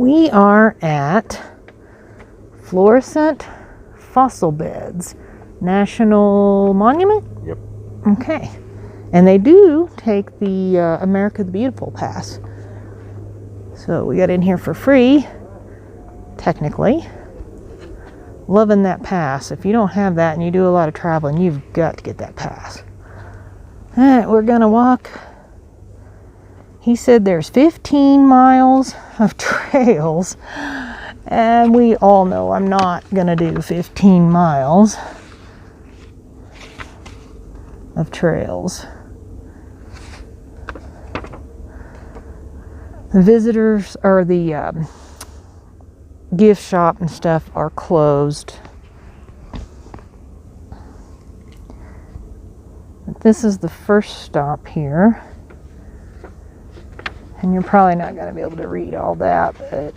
We are at Florissant Fossil Beds National Monument? Yep. Okay. And they do take the America the Beautiful pass. So we got in here for free, technically. Loving that pass. If you don't have that and you do a lot of traveling, you've got to get that pass. All right, we're gonna walk. He said there's 15 miles of trails, and we all know I'm not gonna do 15 miles of trails. The visitors, or the gift shop and stuff, are closed. But this is the first stop here. And you're probably not going to be able to read all that, but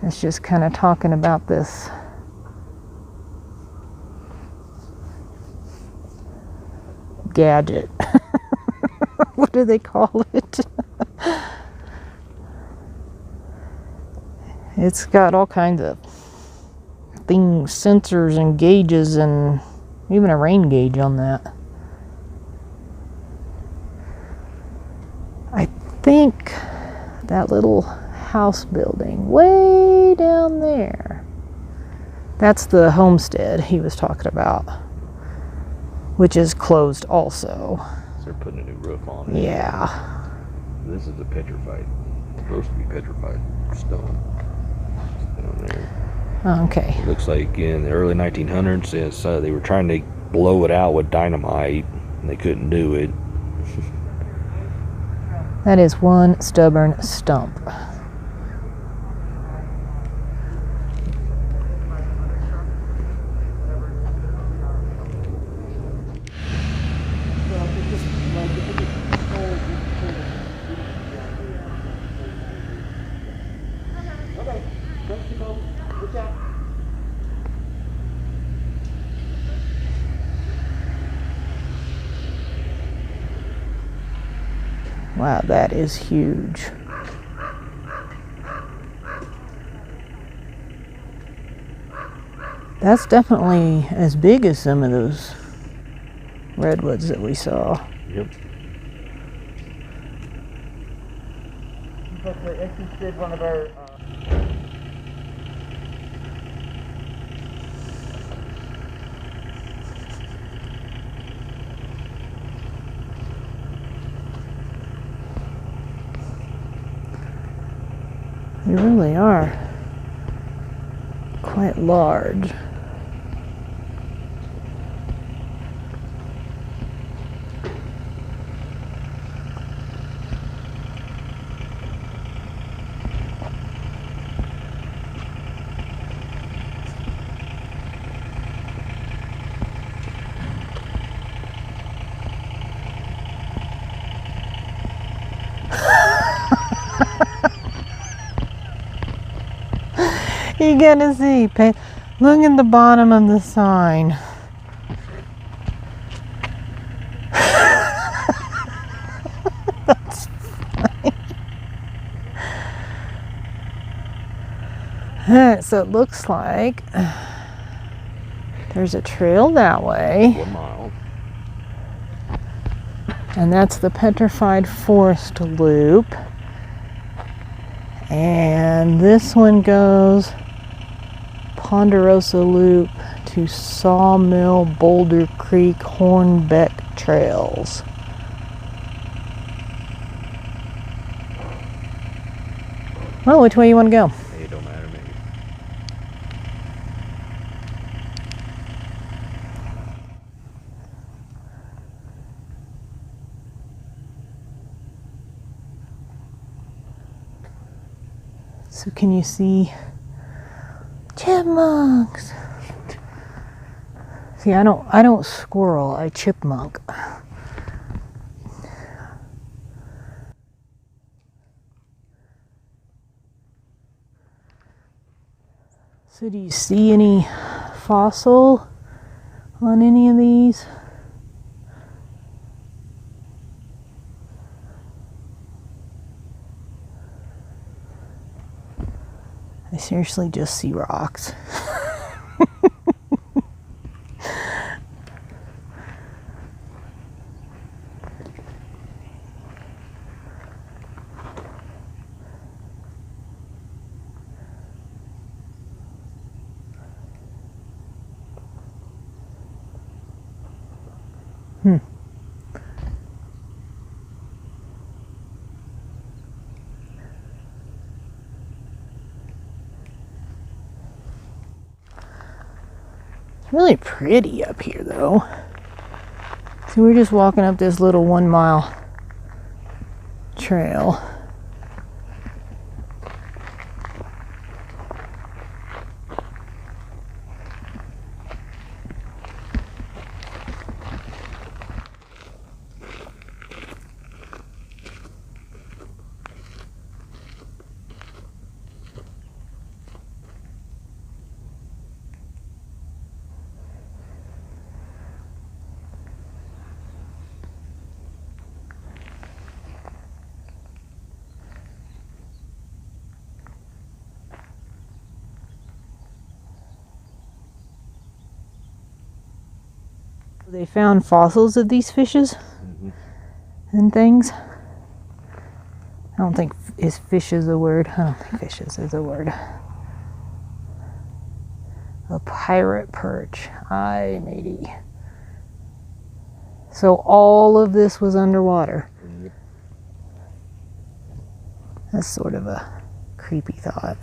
it's just kind of talking about this gadget. What do they call it? It's got all kinds of things, sensors and gauges, and even a rain gauge on that. I think that little house building way down there, that's the homestead he was talking about, which is closed also. So they're putting a new roof on it. Yeah. This is a petrified, supposed to be petrified stone. Down there. Okay. It looks like in the early 1900s, they were trying to blow it out with dynamite, and they couldn't do it. That is one stubborn stump. Wow, that is huge. That's definitely as big as some of those redwoods that we saw. Yep. Did one of our They really are quite large. You gotta see, look at the bottom of the sign. That's funny. Alright, so it looks like there's a trail that way. 1 mile. And that's the Petrified Forest Loop. And this one goes Ponderosa Loop to Sawmill, Boulder Creek, Hornbeck Trails. Well, which way you want to go? It don't matter, maybe. So can you see chipmunks? See, I don't squirrel, I chipmunk. So do you see any fossil on any of these? seriously just see rocks. It's really pretty up here though. So we're just walking up this little 1 mile trail. They found fossils of these fishes and things. I don't think is fish is a word. I don't think fishes is a word. A pirate perch. Aye, matey. So all of this was underwater. That's sort of a creepy thought.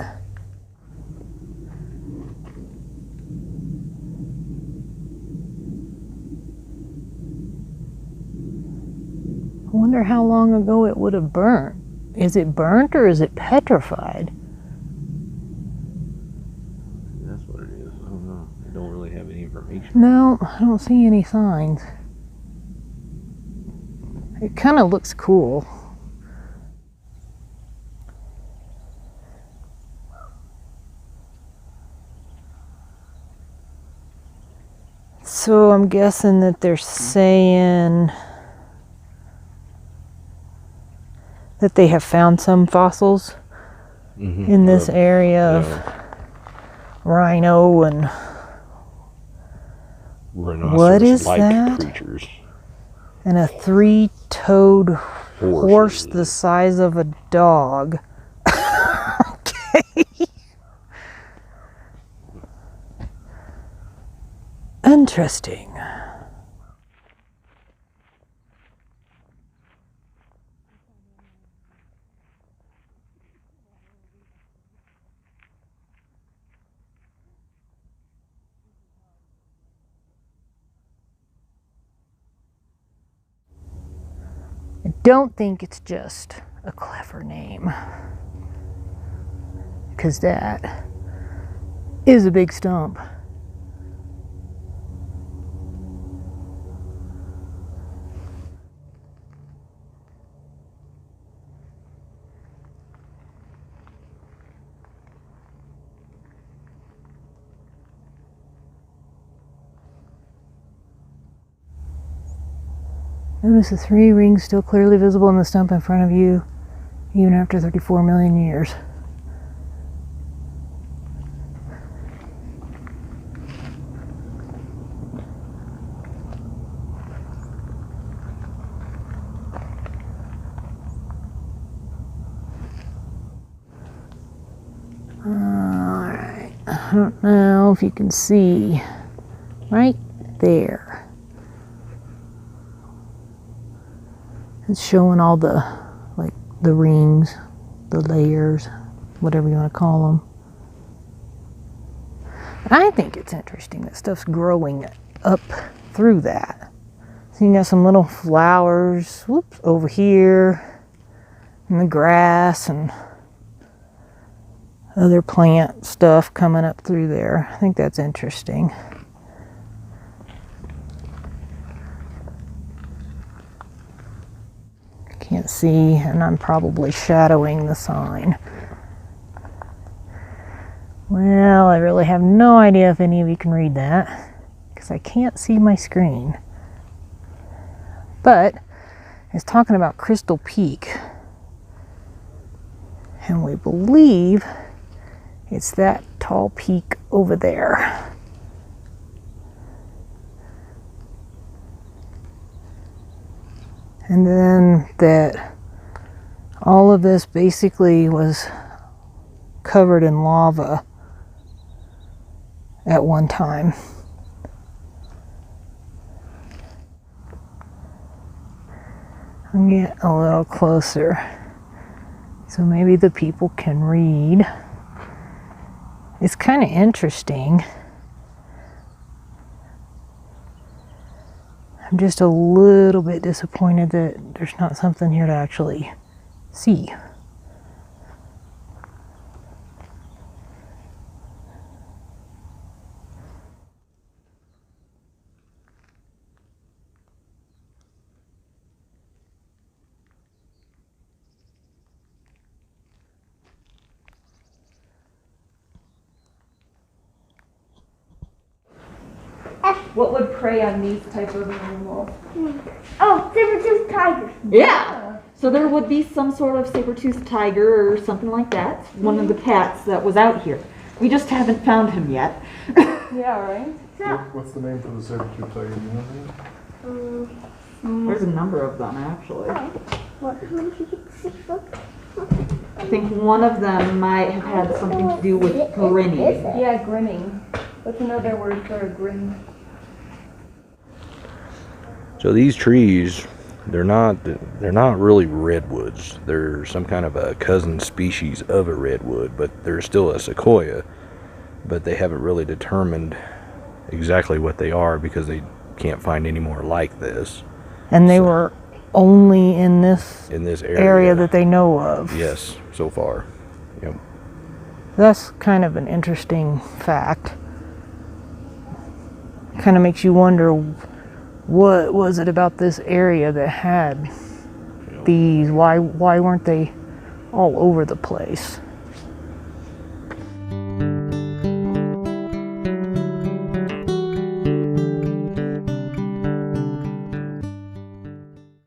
I wonder how long ago it would have burnt. Is it burnt or is it petrified? That's what it is. I don't know. I don't really have any information. No, I don't see any signs. It kind of looks cool. So I'm guessing that they're saying that they have found some fossils in this area of rhino and what is that? Creatures. And a 3-toed horse the size of a dog. Okay. Interesting. I don't think it's just a clever name, because that is a big stump. Notice the 3 rings still clearly visible in the stump in front of you, even after 34 million years. Alright, I don't know if you can see right there. It's showing all the, like, the rings, the layers, whatever you want to call them. I think it's interesting that stuff's growing up through that. So you got some little flowers, whoops, over here, and the grass and other plant stuff coming up through there. I think that's interesting. Can't see, and I'm probably shadowing the sign. Well, I really have no idea if any of you can read that, because I can't see my screen. But it's talking about Crystal Peak, and we believe It's that tall peak over there. And then that all of this basically was covered in lava at one time. I'll get a little closer so maybe the people can read. It's kind of interesting. I'm just a little bit disappointed that there's not something here to actually see. What would prey on these type of animals? Oh, saber-toothed tiger. Yeah. So there would be some sort of saber-toothed tiger or something like that. One of the cats that was out here. We just haven't found him yet. Yeah, right? What's the name for the saber-tooth tiger? Do you know? There's a number of them actually. What? Who did you get the 6 book? I think one of them might have had something to do with grinning. Yeah, grinning. What's another word for a grin? So these trees, they're not really redwoods. They're some kind of a cousin species of a redwood, but they're still a sequoia. But they haven't really determined exactly what they are because they can't find any more like this. And they were only in this area that they know of. Yes, so far. Yep. That's kind of an interesting fact. Kind of makes you wonder, what was it about this area that had these? Why weren't they all over the place?